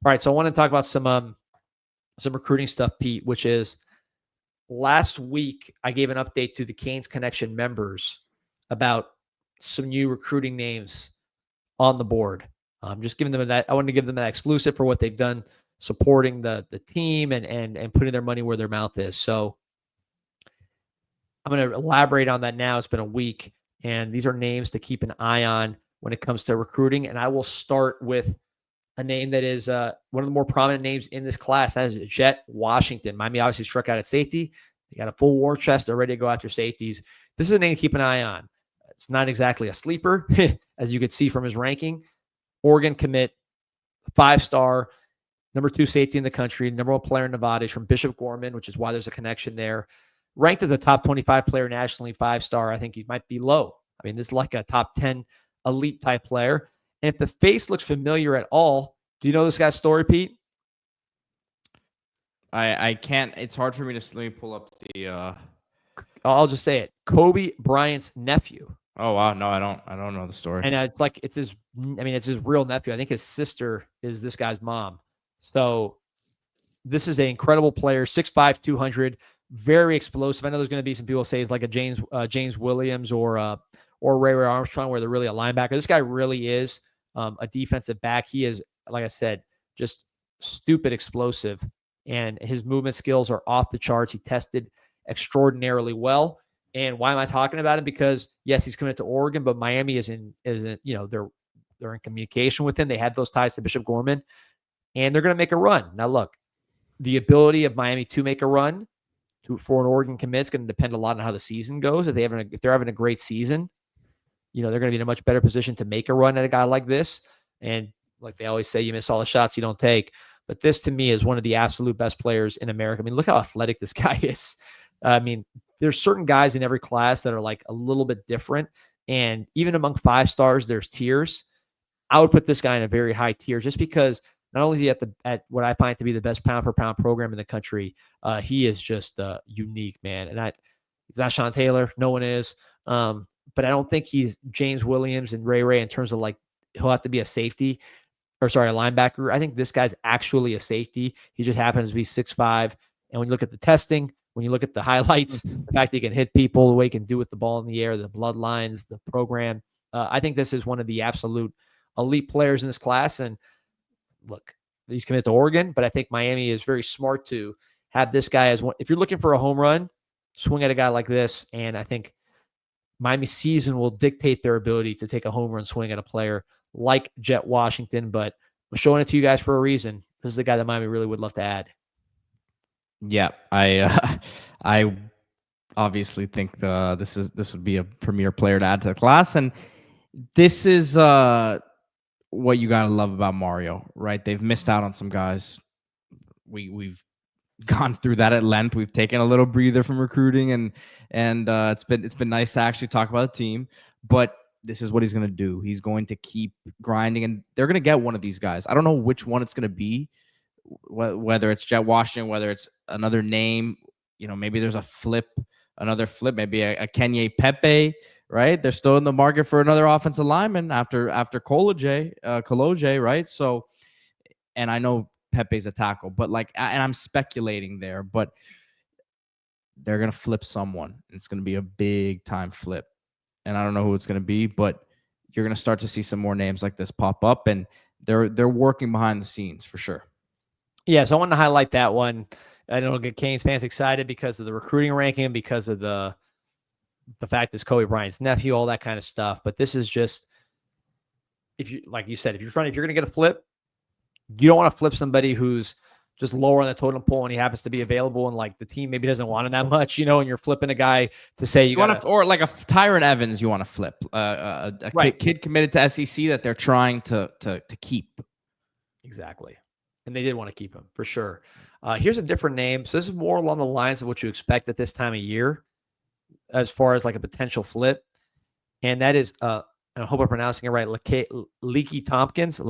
All right, so I want to talk about some recruiting stuff, Pete, which is last week I gave an update to the Canes Connection members about some new recruiting names on the board. I'm just giving them that. I wanted to give them that exclusive for what they've done supporting the team and putting their money where their mouth is. So I'm going to elaborate on that now. It's been a week, and these are names to keep an eye on when it comes to recruiting. And I will start with a name that is one of the more prominent names in this class. That is Jet Washington. Miami obviously struck out at safety. They got a full war chest. They're ready to go after safeties. This is a name to keep an eye on. It's not exactly a sleeper, as you could see from his ranking. Oregon commit, 5-star, number 2 safety in the country, number 1 player in Nevada. He's from Bishop Gorman, which is why there's a connection there. Ranked as a top 25 player nationally, 5-star. I think he might be low. I mean, this is like a top 10 elite type player. And if the face looks familiar at all, do you know this guy's story, Pete? I can't. It's hard for me to. Let me pull up the. I'll just say it. Kobe Bryant's nephew. Oh wow, no, I don't know the story. And it's his. I mean, it's his real nephew. I think his sister is this guy's mom. So this is an incredible player. 6'5", 200, very explosive. I know there's going to be some people say it's like a James Williams or Ray Armstrong, where they're really a linebacker. This guy really is a defensive back. He is, like I said, just stupid explosive, and his movement skills are off the charts. He tested extraordinarily well. And why am I talking about him? Because yes, he's coming to Oregon, but Miami is in they're in communication with him. They had those ties to Bishop Gorman, and they're going to make a run. Now, look, the ability of Miami to make a run for an Oregon commit is going to depend a lot on how the season goes. If they're having a great season, they're going to be in a much better position to make a run at a guy like this. And like they always say, you miss all the shots you don't take. But this, to me, is one of the absolute best players in America. I mean, look how athletic this guy is. I mean, there's certain guys in every class that are like a little bit different. And even among 5-stars, there's tiers. I would put this guy in a very high tier just because not only is he at what I find to be the best pound-for-pound program in the country, he is just unique, man. And he's not Sean Taylor. No one is. But I don't think he's James Williams and Ray in terms of like he'll have to be a safety. A linebacker. I think this guy's actually a safety. He just happens to be 6'5". And when you look at the testing, when you look at the highlights, the fact that he can hit people, the way he can do with the ball in the air, the bloodlines, the program, I think this is one of the absolute elite players in this class. And look, he's committed to Oregon, but I think Miami is very smart to have this guy as one. If you're looking for a home run, swing at a guy like this. And I think Miami season will dictate their ability to take a home run swing at a player like Jet Washington, but I'm showing it to you guys for a reason. This is the guy that Miami really would love to add. Yeah, I obviously think this would be a premier player to add to the class, and this is what you gotta love about Mario, right? They've missed out on some guys. We've gone through that at length. We've taken a little breather from recruiting, and it's been nice to actually talk about the team, but this is what he's going to do. He's going to keep grinding, and they're going to get one of these guys. I don't know which one it's going to be, whether it's Jet Washington, whether it's another name. Maybe there's another flip, maybe a Kenye Pepe, right? They're still in the market for another offensive lineman after Koloje, right? So, and I know Pepe's a tackle, but and I'm speculating there, but they're going to flip someone. It's going to be a big time flip. And I don't know who it's going to be, but you're going to start to see some more names like this pop up, and they're working behind the scenes for sure. Yeah, so I wanted to highlight that one. I know it'll get Canes fans excited because of the recruiting ranking, because of the fact it's Kobe Bryant's nephew, all that kind of stuff. But this is just, if you, like you said, if you're going to get a flip, you don't want to flip somebody who's just lower on the totem pole and he happens to be available and like the team maybe doesn't want him that much, and you're flipping a guy to say you want to, or like a Tyron Evans, you want to flip right. kid committed to SEC that they're trying to keep. Exactly. And they did want to keep him for sure. Here's a different name. So this is more along the lines of what you expect at this time of year, as far as like a potential flip. And that is, I hope I'm pronouncing it right, Leaky Tompkins.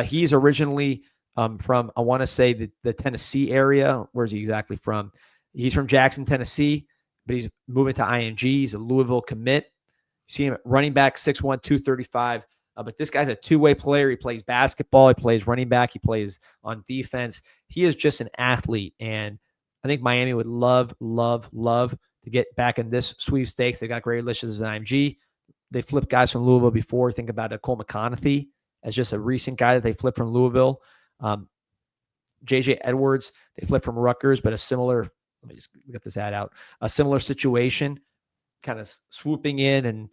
He's originally from, I want to say, the Tennessee area. Where's he exactly from? He's from Jackson, Tennessee, but he's moving to IMG. He's a Louisville commit. You see him running back, 6'1", 235. But this guy's a two-way player. He plays basketball. He plays running back. He plays on defense. He is just an athlete. And I think Miami would love, love, love to get back in this sweepstakes. They got great relations with IMG. They flipped guys from Louisville before. Think about Cole McConaughey as just a recent guy that they flipped from Louisville. JJ Edwards, they flipped from Rutgers, but a similar, let me just get this ad out, a similar situation, kind of swooping in and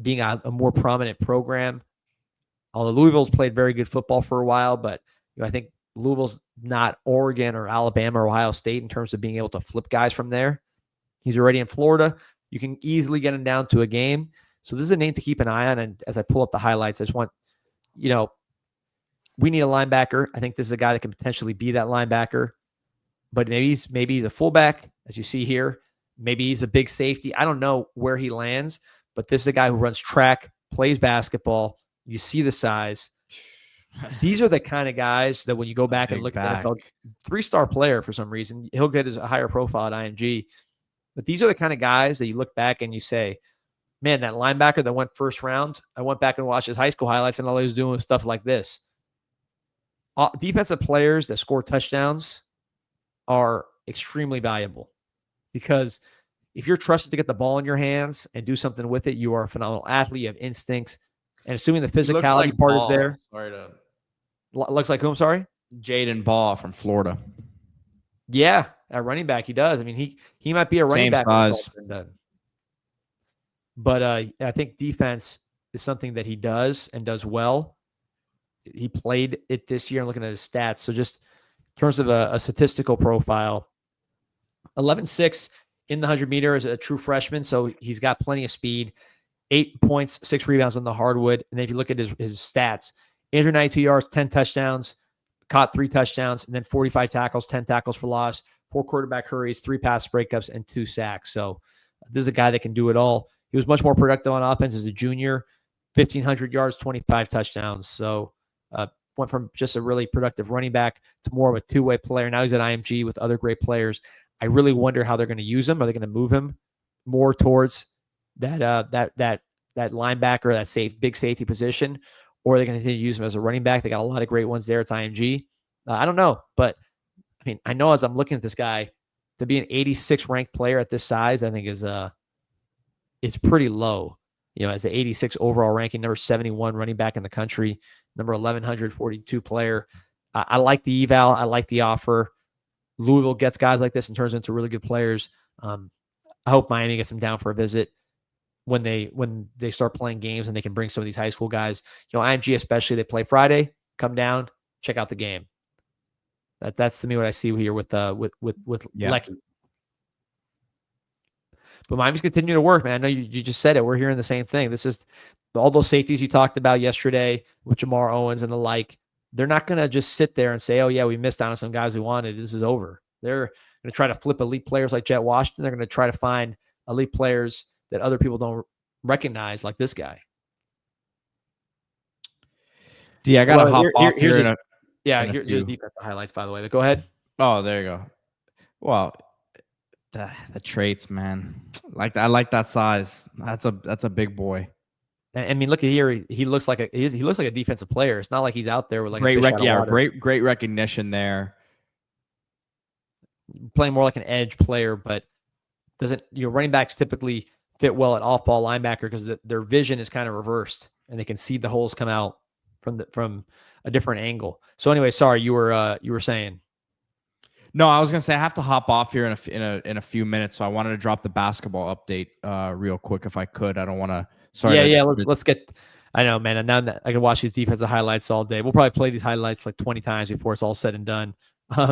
being a more prominent program. Although Louisville's played very good football for a while, but I think Louisville's not Oregon or Alabama or Ohio State in terms of being able to flip guys from there. He's already in Florida. You can easily get him down to a game. So this is a name to keep an eye on. And as I pull up the highlights, I just want, we need a linebacker. I think this is a guy that can potentially be that linebacker, but maybe he's a fullback, as you see here. Maybe he's a big safety. I don't know where he lands, but this is a guy who runs track, plays basketball. You see the size. These are the kind of guys that when you go back and look at NFL, 3-star player for some reason, he'll get a higher profile at IMG. But these are the kind of guys that you look back and you say, man, that linebacker that went first round, I went back and watched his high school highlights and all he was doing was stuff like this. Defensive players that score touchdowns are extremely valuable because if you're trusted to get the ball in your hands and do something with it, you are a phenomenal athlete. You have instincts. And assuming the physicality part is there. Looks like who? I'm sorry? Jaden Ball from Florida. Yeah, at running back, he does. I mean, he might be a running back. Size. But I think defense is something that he does and does well. He played it this year. I'm looking at his stats. So just in terms of a statistical profile, 11.6 in the 100-meter as a true freshman. So he's got plenty of speed. 8 points, 6 rebounds on the hardwood. And then if you look at his stats, 892 yards, 10 touchdowns, caught 3 touchdowns, and then 45 tackles, 10 tackles for loss, 4 quarterback hurries, 3 pass breakups, and 2 sacks. So this is a guy that can do it all. He was much more productive on offense as a junior, 1,500 yards, 25 touchdowns. So went from just a really productive running back to more of a two-way player. Now he's at IMG with other great players. I really wonder how they're going to use him. Are they going to move him more towards that linebacker, that big safety position, or are they going to continue to use him as a running back? They got a lot of great ones there at IMG. I don't know, but I mean, I know as I'm looking at this guy, to be an 86 ranked player at this size, I think is pretty low. As an 86 overall ranking, number 71 running back in the country, number 1142 player. I like the eval. I like the offer. Louisville gets guys like this and turns into really good players. I hope Miami gets them down for a visit when they start playing games and they can bring some of these high school guys. IMG especially, they play Friday. Come down, check out the game. That's to me what I see here with Lecky. But Miami's continuing to work, man. I know you just said it. We're hearing the same thing. This is all those safeties you talked about yesterday with Jamar Owens and the like. They're not going to just sit there and say, oh, yeah, we missed out on some guys we wanted. This is over. They're going to try to flip elite players like Jet Washington. They're going to try to find elite players that other people don't recognize, like this guy. I got to hop off here. Here's defensive highlights, by the way. But go ahead. Oh, there you go. Well, the traits, man. I like that size. That's a big boy. I mean, look at here. He looks like he looks like a defensive player. It's not like he's out there with like great recognition there. Playing more like an edge player, but doesn't running backs typically fit well at off-ball linebacker because their vision is kind of reversed and they can see the holes come out from a different angle. So anyway, sorry, you were saying. No, I was gonna say I have to hop off here in a few minutes, so I wanted to drop the basketball update real quick if I could. I don't want to. Sorry. Yeah. Let's get. I know, man. And now I can watch these defensive highlights all day. We'll probably play these highlights like 20 times before it's all said and done.